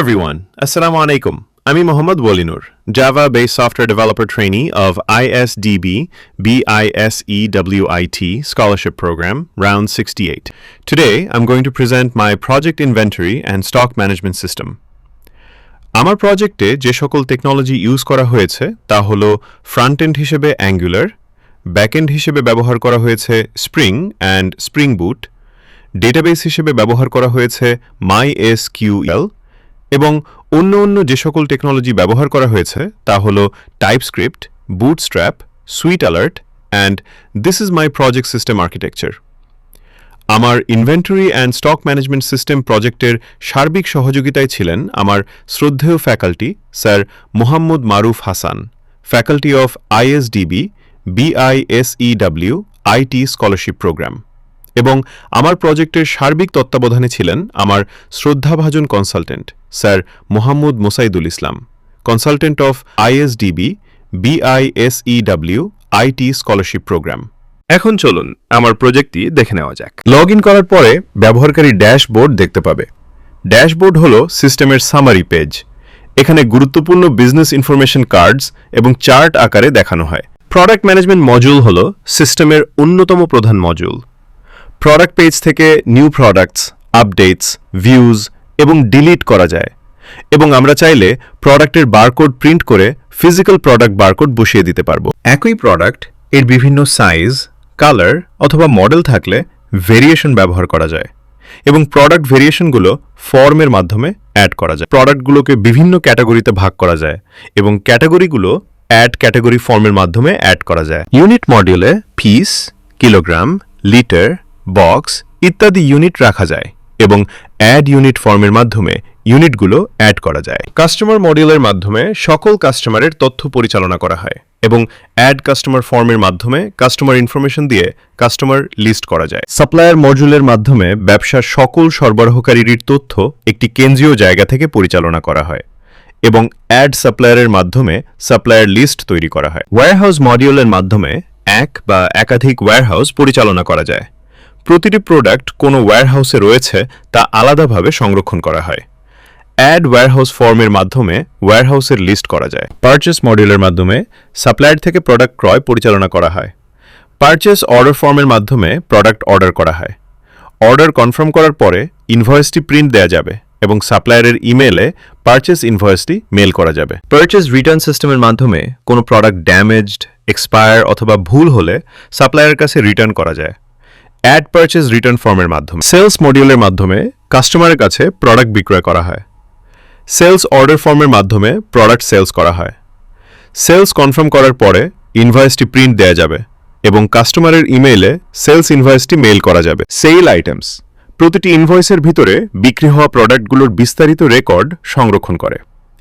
everyone. Assalamu alaikum. আমি Mohammad ওয়ালিনুর, Java-based software developer trainee of ISDB BISEWIT Scholarship Program, Round 68. Today, I'm going to present my project inventory and stock management system. আমার প্রজেক্টে যে সকল technology use করা হয়েছে তা হলো ফ্রন্ট এন্ড হিসেবে অ্যাঙ্গুলার, ব্যাক এন্ড হিসেবে ব্যবহার করা হয়েছে spring and spring boot, database হিসেবে ব্যবহার করা হয়েছে MySQL এবং অন্য যে সকল টেকনোলজি ব্যবহার করা হয়েছে তা হলো TypeScript, Bootstrap, sweet alert and this is my project system architecture. আমার inventory and stock management system প্রজেক্টের সার্বিক সহযোগিতায় ছিলেন আমার শ্রদ্ধেয় faculty sir Mohammad Maruf Hasan, faculty of ISDB BISEWIT scholarship program, এবং আমার প্রজেক্টের সার্বিক তত্ত্বাবধানে ছিলেন আমার শ্রদ্ধাভাজন consultant sir Mohammad Mosaidul Islam, consultant of ISDB BISEWIT scholarship program. এখন চলুন আমার প্রজেক্টটি দেখে নেওয়া যাক। লগ ইন করার পরে ব্যবহারকারী ড্যাশবোর্ড দেখতে পাবে। ড্যাশবোর্ড হল সিস্টেমের সামারি পেজ। এখানে গুরুত্বপূর্ণ বিজনেস ইনফরমেশন কার্ডস এবং চার্ট আকারে দেখানো হয়। প্রোডাক্ট ম্যানেজমেন্ট মডিউল হল সিস্টেমের অন্যতম প্রধান মডিউল। প্রোডাক্ট পেজ থেকে নিউ প্রোডাক্টস, আপডেটস, ভিউজ এবং ডিলিট করা যায়, এবং আমরা চাইলে প্রোডাক্টের বারকোড প্রিন্ট করে ফিজিক্যাল প্রোডাক্ট বারকোড বসিয়ে দিতে পারবো। একই প্রোডাক্ট এর বিভিন্ন সাইজ, কালার অথবা মডেল থাকলে ভেরিয়েশন ব্যবহার করা যায়, এবং প্রোডাক্ট ভেরিয়েশনগুলো ফর্মের মাধ্যমে অ্যাড করা যায়। প্রোডাক্টগুলোকে বিভিন্ন ক্যাটাগরিতে ভাগ করা যায় এবং ক্যাটাগরিগুলো অ্যাড ক্যাটাগরি ফর্মের মাধ্যমে অ্যাড করা যায়। ইউনিট মডিউলে পিস, কিলোগ্রাম, লিটার, বক্স ইত্যাদি ইউনিট রাখা যায় এবং অ্যাড ইউনিট ফর্মের মাধ্যমে ইউনিটগুলো অ্যাড করা যায়। কাস্টমার মডিউলের মাধ্যমে সকল কাস্টমারের তথ্য পরিচালনা করা হয় এবং অ্যাড কাস্টমার ফর্মের মাধ্যমে কাস্টমার ইনফরমেশন দিয়ে কাস্টমার লিস্ট করা যায়। সাপ্লায়ার মডিউলের মাধ্যমে ব্যবসার সকল সরবরাহকারীর তথ্য একটি কেন্দ্রীয় জায়গা থেকে পরিচালনা করা হয় এবং অ্যাড সাপ্লায়ারের মাধ্যমে সাপ্লায়ার লিস্ট তৈরি করা হয়। ওয়্যারহাউস মডিউলের মাধ্যমে এক বা একাধিক ওয়্যারহাউস পরিচালনা করা যায়। প্রতিটি প্রোডাক্ট কোনো ওয়্যারহাউসে রয়েছে তা আলাদাভাবে সংরক্ষণ করা হয়। অ্যাড ওয়্যারহাউস ফর্মের মাধ্যমে ওয়্যারহাউসের লিস্ট করা যায়। পারচেস মডিউলের মাধ্যমে সাপ্লায়ার থেকে প্রোডাক্ট ক্রয় পরিচালনা করা হয়। পারচেস অর্ডার ফর্মের মাধ্যমে প্রোডাক্ট অর্ডার করা হয়। অর্ডার কনফার্ম করার পরে ইনভয়েসটি প্রিন্ট দেওয়া যাবে এবং সাপ্লায়ারের ইমেলে পারচেস ইনভয়েসটি মেল করা যাবে। পারচেস রিটার্ন সিস্টেমের মাধ্যমে কোনো প্রোডাক্ট ড্যামেজড, এক্সপায়ার অথবা ভুল হলে সাপ্লায়ারের কাছে রিটার্ন করা যায়। অ্যাড পারচেস রিটার্ন ফর্মের মাধ্যমে সেলস মডিউলের মাধ্যমে কাস্টমারের কাছে প্রোডাক্ট বিক্রয় করা হয়। সেলস অর্ডার ফর্মের মাধ্যমে প্রোডাক্ট সেলস করা হয়। সেলস কনফার্ম করার পরে ইনভয়েসটি প্রিন্ট দেওয়া যাবে এবং কাস্টমারের ইমেইলে সেলস ইনভয়েসটি মেইল করা যাবে। সেল আইটেমস প্রতিটি ইনভয়েসের ভিতরে বিক্রি হওয়া প্রোডাক্টগুলোর বিস্তারিত রেকর্ড সংরক্ষণ করে।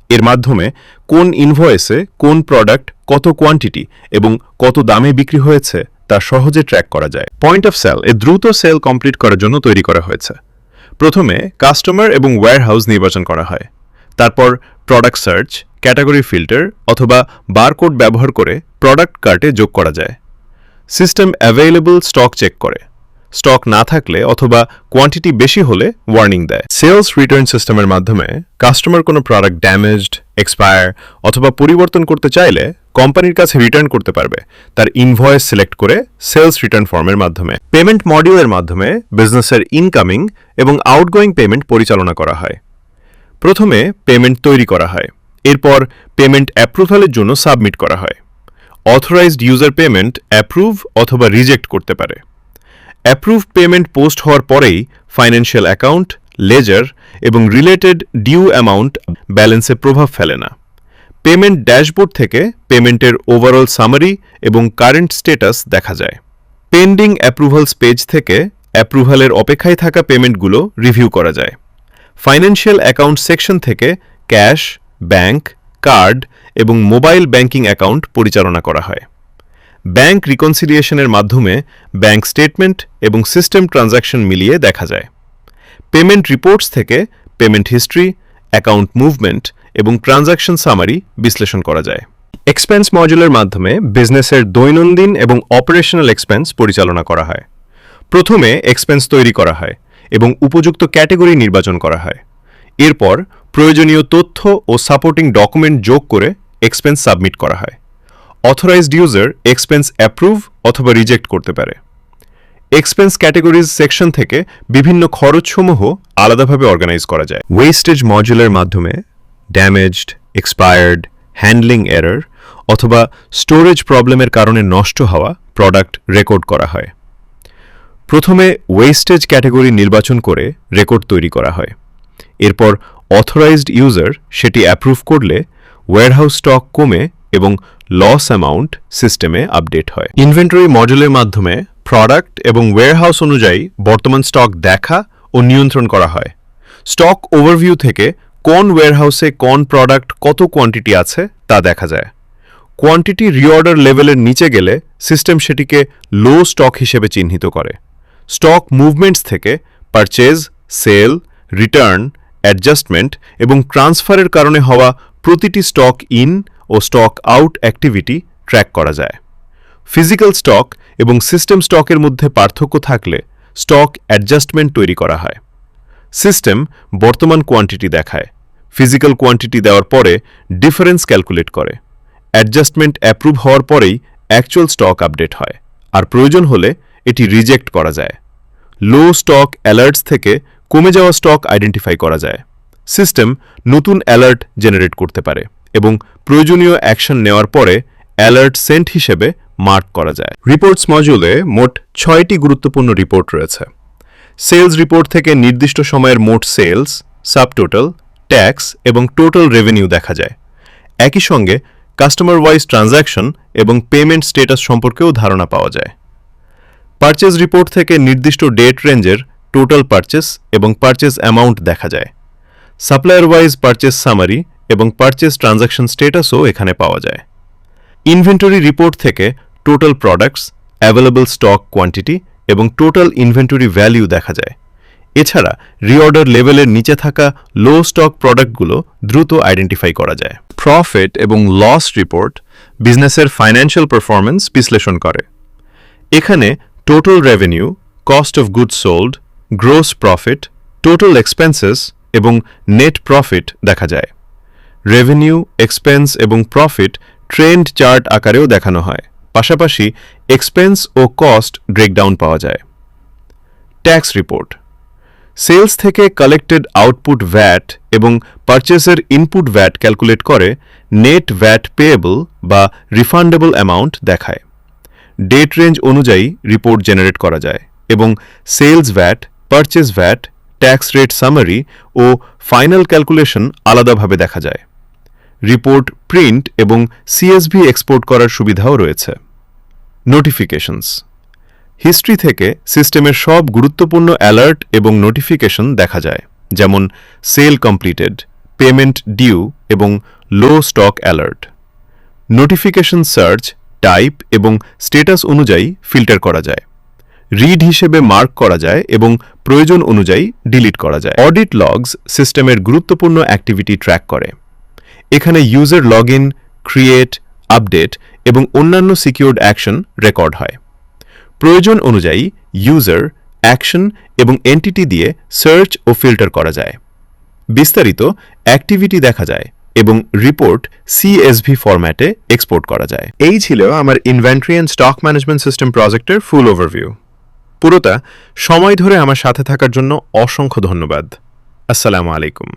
এর মাধ্যমে কোন ইনভয়েসে কোন প্রোডাক্ট কত কোয়ান্টিটি এবং কত দামে বিক্রি হয়েছে তা সহজে ট্র্যাক করা যায়। পয়েন্ট অফ সেল দ্রুত সেল কমপ্লিট করার জন্য তৈরি করা হয়েছে। প্রথমে কাস্টমার এবং ওয়্যারহাউস নির্বাচন করা হয়। তারপর প্রোডাক্ট সার্চ, ক্যাটাগরি ফিল্টার অথবা বারকোড ব্যবহার করে প্রোডাক্ট কার্টে যোগ করা যায়। সিস্টেম অ্যাভেইলেবল স্টক চেক করে। স্টক না থাকলে অথবা কোয়ান্টিটি বেশি হলে ওয়ার্নিং দেয়। সেলস রিটার্ন সিস্টেমের মাধ্যমে কাস্টমার কোনো প্রোডাক্ট ড্যামেজড, এক্সপায়ার অথবা পরিবর্তন করতে চাইলে কোম্পানির কাছে রিটার্ন করতে পারবে তার ইনভয়েস সিলেক্ট করে সেলস রিটার্ন ফর্মের মাধ্যমে। পেমেন্ট মডিউলের মাধ্যমে বিজনেসের ইনকামিং এবং আউটগোয়িং পেমেন্ট পরিচালনা করা হয়। প্রথমে পেমেন্ট তৈরি করা হয়, এরপর পেমেন্ট অ্যাপ্রুভালের জন্য সাবমিট করা হয়। অথরাইজড ইউজার পেমেন্ট অ্যাপ্রুভ অথবা রিজেক্ট করতে পারে। অ্যাপ্রুভ পেমেন্ট পোস্ট হওয়ার পরেই ফাইন্যান্সিয়াল অ্যাকাউন্ট, লেজার এবং রিলেটেড ডিউ অ্যামাউন্ট ব্যালেন্সে প্রভাব ফেলে না। পেমেন্ট ড্যাশবোর্ড থেকে পেমেন্টের ওভারঅল সামারি এবং কারেন্ট স্ট্যাটাস দেখা যায়। পেন্ডিং অ্যাপ্রুভালস পেজ থেকে অ্যাপ্রুভালের অপেক্ষায় থাকা পেমেন্টগুলো রিভিউ করা যায়। ফাইন্যান্সিয়াল অ্যাকাউন্ট সেকশন থেকে ক্যাশ, ব্যাংক, কার্ড এবং মোবাইল ব্যাংকিং অ্যাকাউন্ট পরিচালনা করা হয়। ব্যাংক রিকনসিলিয়েশনের মাধ্যমে ব্যাংক স্টেটমেন্ট এবং সিস্টেম ট্রানজ্যাকশন মিলিয়ে দেখা যায়। পেমেন্ট রিপোর্টস থেকে পেমেন্ট হিস্ট্রি, অ্যাকাউন্ট মুভমেন্ট এবং ট্রানজ্যাকশন সামারি বিশ্লেষণ করা যায়। এক্সপেন্স মডিউলের মাধ্যমে বিজনেসের দৈনন্দিন এবং অপারেশনাল এক্সপেন্স পরিচালনা করা হয়। প্রথমে এক্সপেন্স তৈরি করা হয় এবং উপযুক্ত ক্যাটাগরি নির্বাচন করা হয়। এরপর প্রয়োজনীয় তথ্য ও সাপোর্টিং ডকুমেন্ট যোগ করে এক্সপেন্স সাবমিট করা হয়। অথরাইজড ইউজার এক্সপেন্স অ্যাপ্রুভ অথবা রিজেক্ট করতে পারে। এক্সপেন্স ক্যাটেগরিজ সেকশন থেকে বিভিন্ন খরচসমূহ আলাদাভাবে অর্গানাইজ করা যায়। ওয়েস্টেজ মডিউলের মাধ্যমে ড্যামেজড, এক্সপায়ার্ড, হ্যান্ডলিং এরর অথবা স্টোরেজ প্রবলেমের কারণে নষ্ট হওয়া প্রোডাক্ট রেকর্ড করা হয়। প্রথমে ওয়েস্টেজ ক্যাটেগরি নির্বাচন করে রেকর্ড তৈরি করা হয়। এরপর অথরাইজড ইউজার সেটি অ্যাপ্রুভ করলে ওয়্যারহাউস স্টক কমে এবং লস অ্যামাউন্ট সিস্টেমে আপডেট হয়। ইনভেন্টরি মডেলের মাধ্যমে প্রোডাক্ট এবং ওয়্যারহাউস অনুযায়ী বর্তমান স্টক দেখা ও নিয়ন্ত্রণ করা হয়। স্টক ওভারভিউ থেকে কোন ওয়্যারহাউসে কোন প্রোডাক্ট কত কোয়ান্টিটি আছে তা দেখা যায়। কোয়ান্টিটি রিঅর্ডার লেভেলের নিচে গেলে সিস্টেম সেটিকে লো স্টক হিসেবে চিহ্নিত করে। স্টক মুভমেন্টস থেকে পারচেজ, সেল, রিটার্ন, অ্যাডজাস্টমেন্ট এবং ট্রান্সফারের কারণে হওয়া প্রতিটি স্টক ইন ও স্টক আউট অ্যাক্টিভিটি ট্র্যাক করা যায়। ফিজিক্যাল স্টক এবং সিস্টেম স্টকের মধ্যে পার্থক্য থাকলে স্টক অ্যাডজাস্টমেন্ট তৈরি করা হয়। সিস্টেম বর্তমান কোয়ান্টিটি দেখায়। ফিজিক্যাল কোয়ান্টিটি দেওয়ার পরে ডিফারেন্স ক্যালকুলেট করে। অ্যাডজাস্টমেন্ট অ্যাপ্রুভ হওয়ার পরেই অ্যাকচুয়াল স্টক আপডেট হয়, আর প্রয়োজন হলে এটি রিজেক্ট করা যায়। লো স্টক অ্যালার্টস থেকে কমে যাওয়া স্টক আইডেন্টিফাই করা যায়। সিস্টেম নতুন অ্যালার্ট জেনারেট করতে পারে এবং প্রয়োজনীয় অ্যাকশন নেওয়ার পরে অ্যালার্ট সেন্ট হিসেবে মার্ক করা যায়। রিপোর্টস মডিউলে মোট 6টি গুরুত্বপূর্ণ রিপোর্ট রয়েছে। সেলস রিপোর্ট থেকে নির্দিষ্ট সময়ের মোট সেলস, সাবটোটাল, ট্যাক্স এবং টোটাল রেভিনিউ দেখা যায়। একই সঙ্গে কাস্টমার ওয়াইজ ট্রানজ্যাকশন এবং পেমেন্ট স্ট্যাটাস সম্পর্কেও ধারণা পাওয়া যায়। পারচেজ রিপোর্ট থেকে নির্দিষ্ট ডেট রেঞ্জের টোটাল পারচেস এবং পারচেস অ্যামাউন্ট দেখা যায়। সাপ্লায়ার ওয়াইজ পারচেস সামারি এবং পারচেস ট্রানজ্যাকশন স্ট্যাটাসও এখানে পাওয়া যায়। ইনভেন্টরি রিপোর্ট থেকে total products, available stock quantity এবং টোটাল ইনভেন্টরি ভ্যালু দেখা যায়। এছাড়া রিঅর্ডার লেভেলের নিচে থাকা লো স্টক প্রোডাক্টগুলো দ্রুত আইডেন্টিফাই করা যায়। প্রফিট এবং লস রিপোর্ট বিজনেসের ফাইন্যান্সিয়াল পারফরম্যান্স বিশ্লেষণ করে। এখানে total revenue, cost of goods sold, gross profit, total expenses এবং নেট প্রফিট দেখা যায়। রেভিনিউ, এক্সপেন্স এবং প্রফিট ট্রেন্ড চার্ট আকারেও দেখানো হয়। পাশাপাশি এক্সপেন্স ও কস্ট ব্রেকডাউন পাওয়া যায়। ট্যাক্স রিপোর্ট সেলস থেকে কালেক্টেড আউটপুট ভ্যাট এবং পারচেসের ইনপুট ভ্যাট ক্যালকুলেট করে নেট ভ্যাট পেয়েবল বা রিফান্ডেবল অ্যামাউন্ট দেখায়। ডেট রেঞ্জ অনুযায়ী রিপোর্ট জেনারেট করা যায় এবং sales VAT, purchase VAT, tax rate summary ও ফাইনাল ক্যালকুলেশন আলাদাভাবে দেখা যায়। রিপোর্ট প্রিন্ট এবং সিএসভি এক্সপোর্ট করার সুবিধাও রয়েছে। নোটিফিকেশনস হিস্ট্রি থেকে সিস্টেমের সব গুরুত্বপূর্ণ অ্যালার্ট এবং নোটিফিকেশন দেখা যায়, যেমন সেল কমপ্লিটেড, পেমেন্ট ডিউ এবং low stock alert. Notification search, type এবং স্ট্যাটাস অনুযায়ী ফিল্টার করা যায়। রিড হিসেবে মার্ক করা যায় এবং প্রয়োজন অনুযায়ী ডিলিট করা যায়। অডিট লগস সিস্টেমের গুরুত্বপূর্ণ অ্যাক্টিভিটি ট্র্যাক করে। এখানে user log in, create, update এবং অন্যান্য সিকিউরড অ্যাকশন রেকর্ড হয়। প্রয়োজন অনুযায়ী ইউজার, অ্যাকশন এবং এন্টিটি দিয়ে সার্চ ও ফিল্টার করা যায়। বিস্তারিত অ্যাক্টিভিটি দেখা যায় এবং রিপোর্ট সিএসভি ফরম্যাটে এক্সপোর্ট করা যায়। এই ছিল আমার inventory and stock management system প্রজেক্টের ফুল ওভারভিউ। পুরোটা সময় ধরে আমার সাথে থাকার জন্য অসংখ্য ধন্যবাদ। আসসালামু আলাইকুম।